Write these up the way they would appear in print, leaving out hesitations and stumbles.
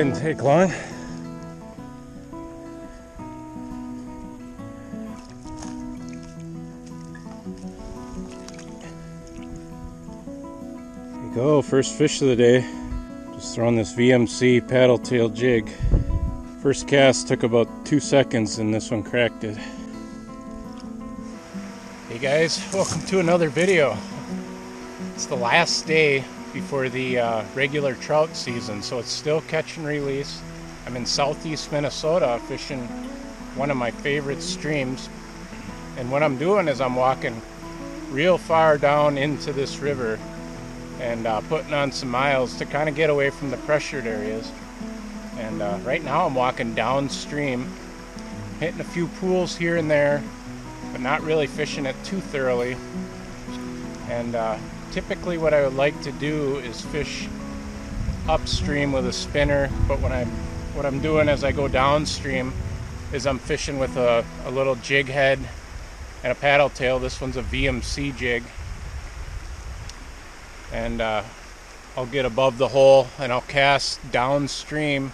didn't take long. There you go, first fish of the day. Just throwing this VMC paddle tail jig. First cast took about 2 seconds and this one cracked it. Hey guys, welcome to another video. It's the last day before the regular trout season, so it's still catch and release. I'm in southeast Minnesota fishing one of my favorite streams, and what I'm doing is I'm walking real far down into this river and putting on some miles to kind of get away from the pressured areas. And right now I'm walking downstream, hitting a few pools here and there, but not really fishing it too thoroughly. And typically what I would like to do is fish upstream with a spinner, but what I'm doing as I go downstream is I'm fishing with a little jig head and a paddle tail. This one's a VMC jig. And I'll get above the hole and I'll cast downstream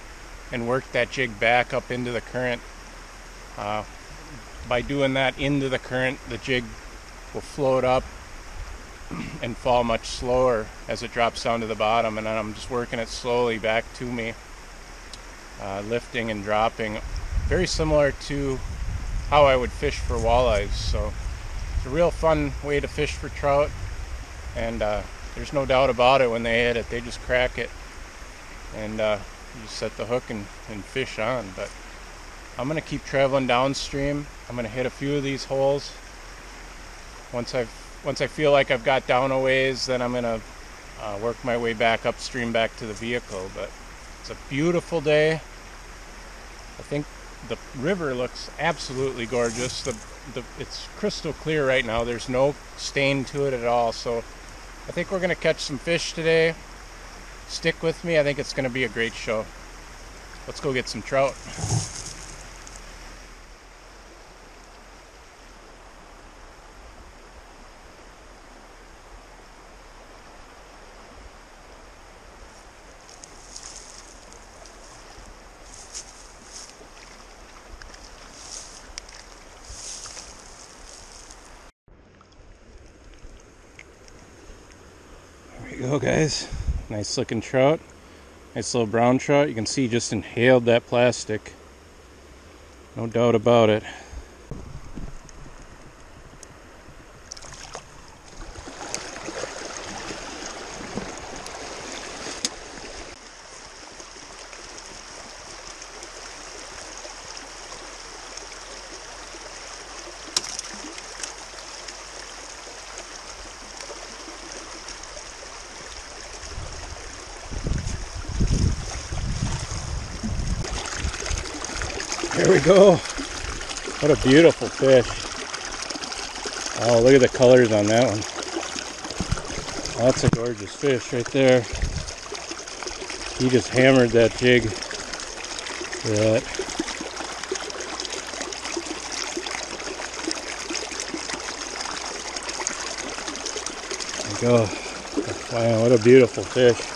and work that jig back up into the current. By doing that into the current, the jig will float up and fall much slower as it drops down to the bottom, and then I'm just working it slowly back to me, lifting and dropping, very similar to how I would fish for walleyes. So it's a real fun way to fish for trout, and there's no doubt about it. When they hit it, they just crack it, and you just set the hook and fish on. But I'm gonna keep traveling downstream. I'm gonna hit a few of these holes. Once I feel like I've got down a ways, then I'm gonna work my way back upstream back to the vehicle. But it's a beautiful day. I think the river looks absolutely gorgeous. It's crystal clear right now. There's no stain to it at all. So I think we're gonna catch some fish today. Stick with me. I think it's gonna be a great show. Let's go get some trout. There you go, guys. Nice looking trout. Nice little brown trout. You can see just inhaled that plastic. No doubt about it. There we go. What a beautiful fish. Oh, look at the colors on that one. That's a gorgeous fish right there. He just hammered that jig. Look at that. There we go. Wow, what a beautiful fish.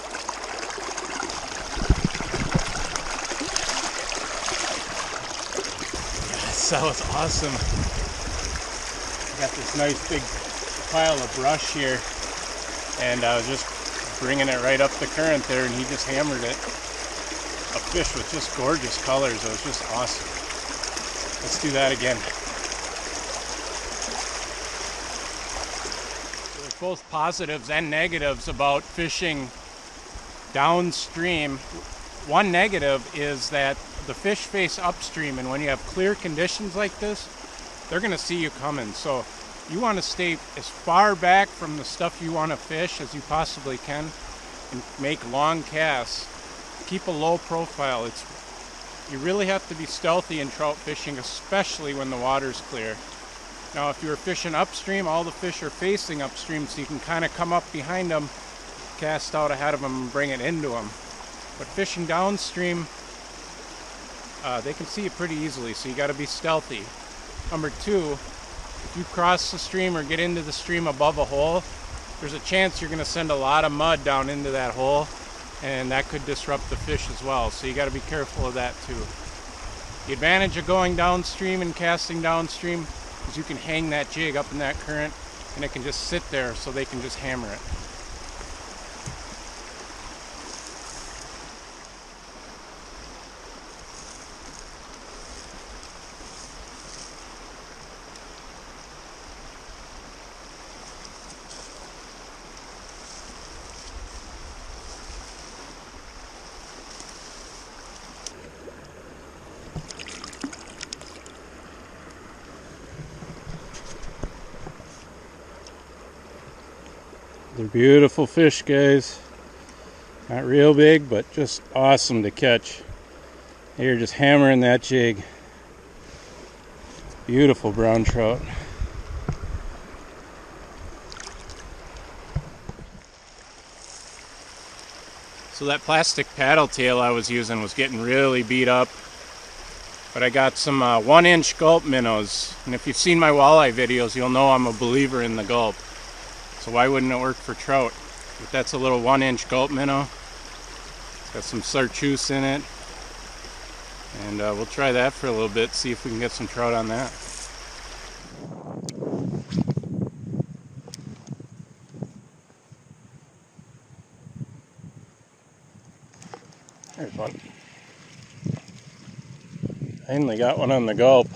That was awesome. I got this nice big pile of brush here, and I was just bringing it right up the current there, and he just hammered it. A fish with just gorgeous colors. It was just awesome. Let's do that again. There's both positives and negatives about fishing downstream. One negative is that the fish face upstream, and when you have clear conditions like this, they're going to see you coming. So you want to stay as far back from the stuff you want to fish as you possibly can and make long casts. Keep a low profile. You really have to be stealthy in trout fishing, especially when the water's clear. Now if you're fishing upstream, all the fish are facing upstream, so you can kind of come up behind them, cast out ahead of them, and bring it into them. But fishing downstream, they can see it pretty easily, so you got to be stealthy. Number two, if you cross the stream or get into the stream above a hole, there's a chance you're going to send a lot of mud down into that hole, and that could disrupt the fish as well. So you got to be careful of that too. The advantage of going downstream and casting downstream is you can hang that jig up in that current and it can just sit there so they can just hammer it. They're beautiful fish, guys. Not real big, but just awesome to catch. You're just hammering that jig. Beautiful brown trout. So that plastic paddle tail I was using was getting really beat up. But I got some 1-inch gulp minnows. And if you've seen my walleye videos, you'll know I'm a believer in the gulp. So why wouldn't it work for trout? But that's a little 1-inch gulp minnow. It's got some chartreuse in it. And we'll try that for a little bit, see if we can get some trout on that. There's one. Finally got one on the gulp.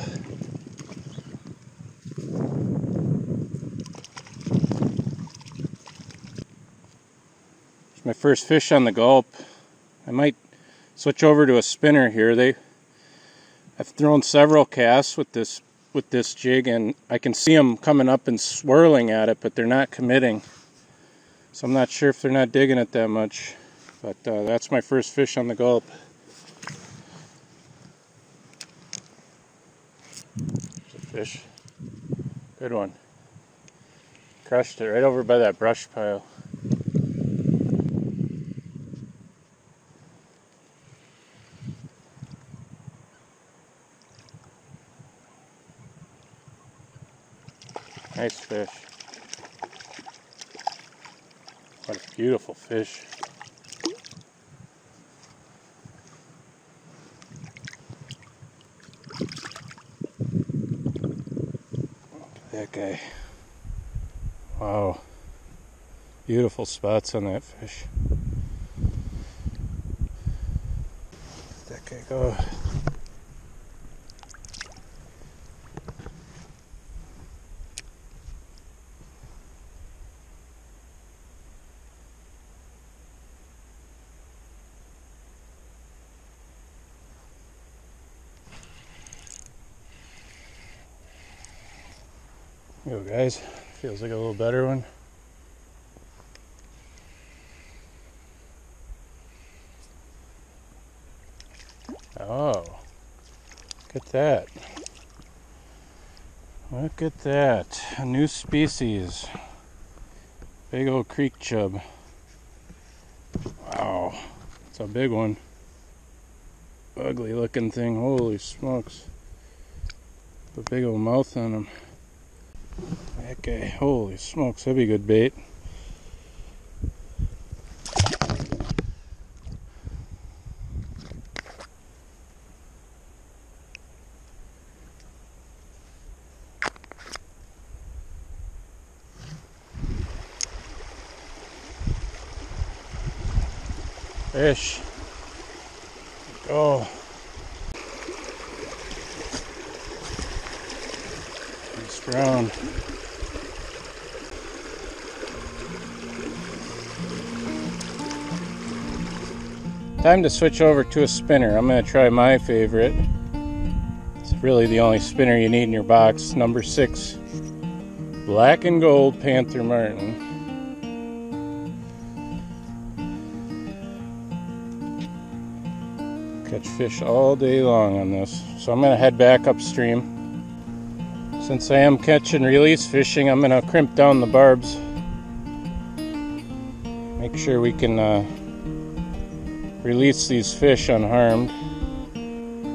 My first fish on the gulp. I might switch over to a spinner here. I've thrown several casts with this jig, and I can see them coming up and swirling at it, but they're not committing. So I'm not sure if they're not digging it that much. But that's my first fish on the gulp. There's a fish. Good one. Crushed it right over by that brush pile. Nice fish. What a beautiful fish. That guy. Wow. Beautiful spots on that fish. Let that guy go. There you go, guys. Feels like a little better one. Oh, look at that. Look at that. A new species. Big old creek chub. Wow. It's a big one. Ugly looking thing. Holy smokes. A big old mouth on him. That guy, holy smokes, that'd be good bait. Fish. Go. Nice brown. Time to switch over to a spinner. I'm going to try my favorite. It's really the only spinner you need in your box. Number 6, Black and Gold Panther Martin. Catch fish all day long on this. So I'm going to head back upstream. Since I am catch and release fishing, I'm going to crimp down the barbs. Make sure we can release these fish unharmed.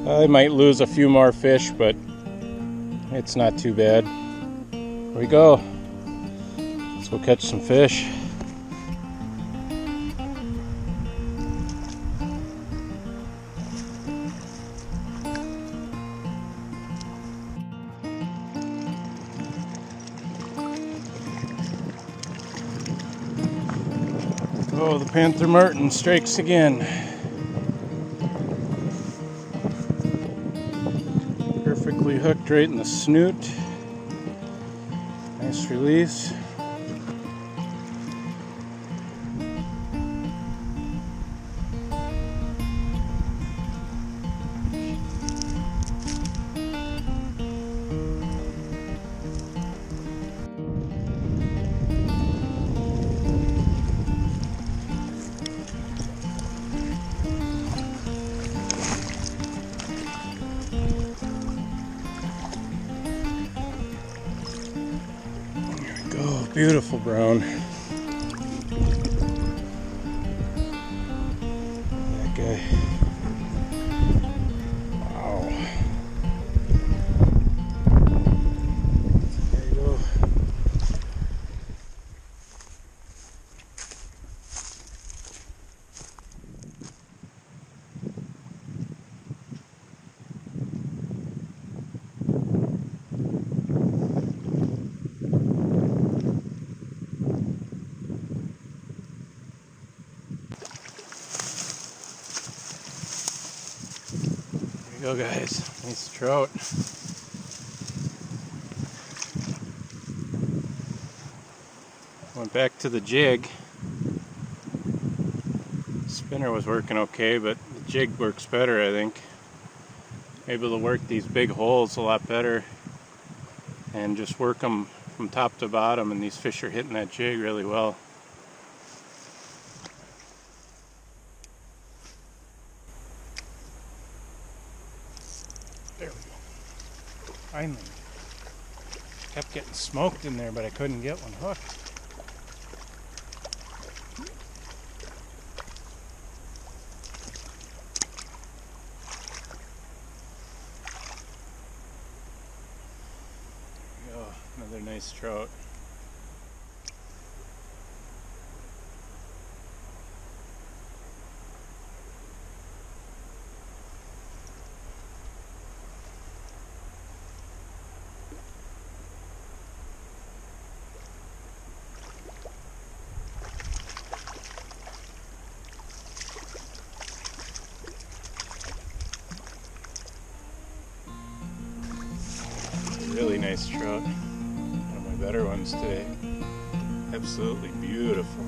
I might lose a few more fish, but it's not too bad. Here we go. Let's go catch some fish. Oh, the Panther Martin strikes again. Perfectly hooked right in the snoot. Nice release. Oh, beautiful brown. That guy. Wow. There you go. There you go, guys. Nice trout. Went back to the jig. Spinner was working okay, but the jig works better, I think. Able to work these big holes a lot better and just work them from top to bottom, and these fish are hitting that jig really well. There we go. Finally. Kept getting smoked in there, but I couldn't get one hooked. There we go. Another nice trout. Really nice trout. One of my better ones today. Absolutely beautiful.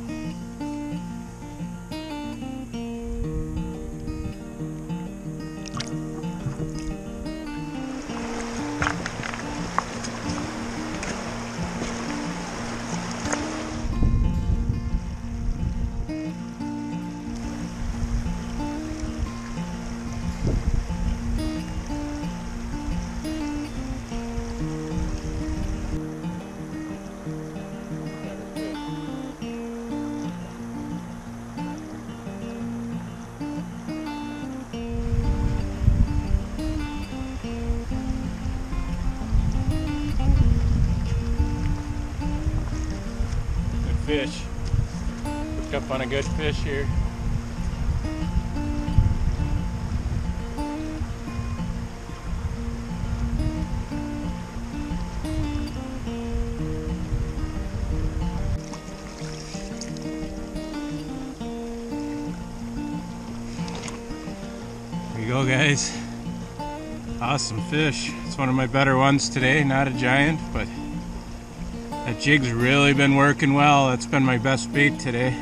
Fish. Hooked up on a good fish here. There you go, guys. Awesome fish. It's one of my better ones today. Not a giant, but that jig's really been working well. That's been my best bait today.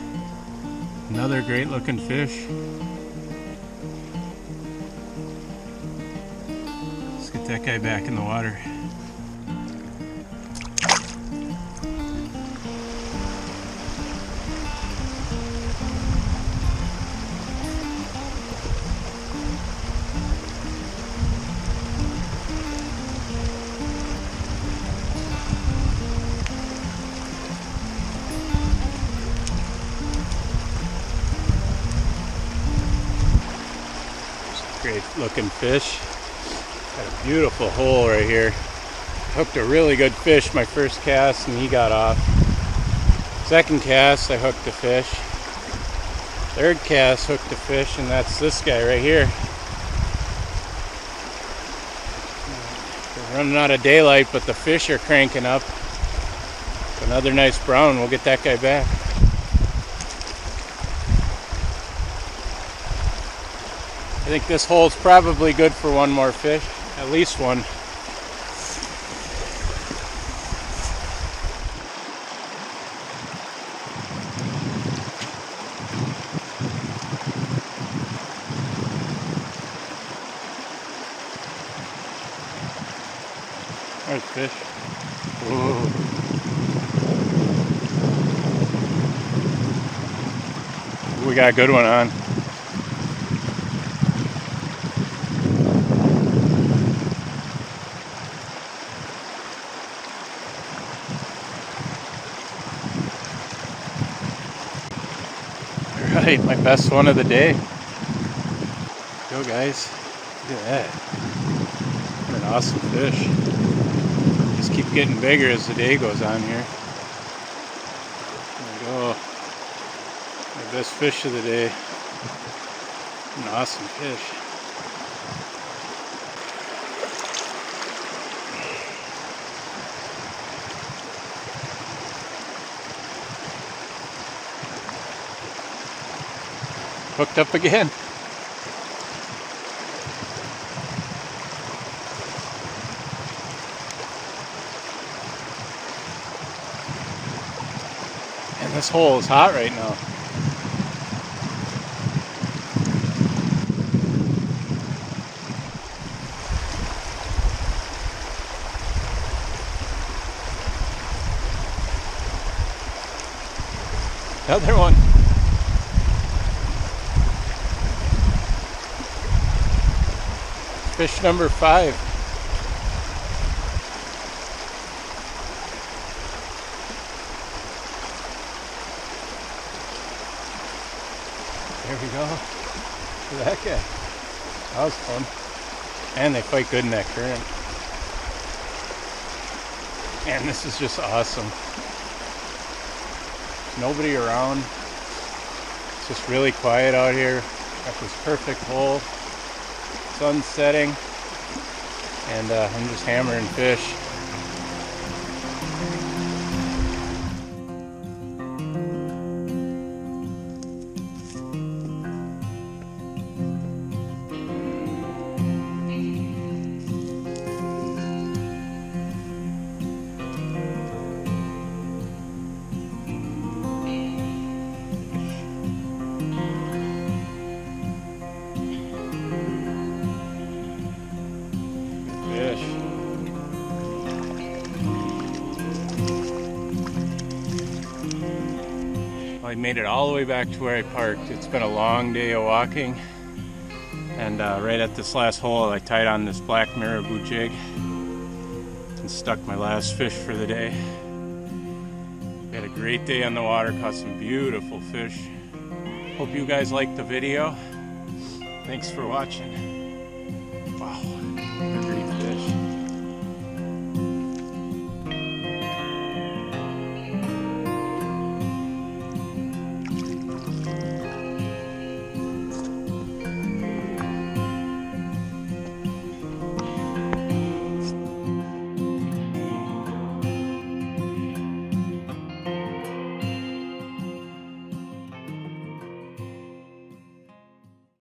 Another great looking fish. Let's get that guy back in the water. Great looking fish. Got a beautiful hole right here. Hooked a really good fish my first cast and he got off. Second cast I hooked a fish. Third cast hooked a fish, and that's this guy right here. We're running out of daylight, but the fish are cranking up. Another nice brown. We'll get that guy back. I think this hole's probably good for one more fish, at least one. There's fish. Ooh. We got a good one on. All right, my best one of the day. Go guys, look at that. What an awesome fish. Just keep getting bigger as the day goes on here. There we go. My best fish of the day. An awesome fish. Hooked up again. And this hole is hot right now. Another one. Fish number 5. There we go. Look at that guy. That was fun. And they fight good in that current. And this is just awesome. Nobody around. It's just really quiet out here. Got this perfect hole. Sun's setting. And I'm just hammering fish. I made it all the way back to where I parked. It's been a long day of walking, and right at this last hole I tied on this black marabou jig and stuck my last fish for the day. We had a great day on the water, caught some beautiful fish. Hope you guys liked the video. Thanks for watching. Wow.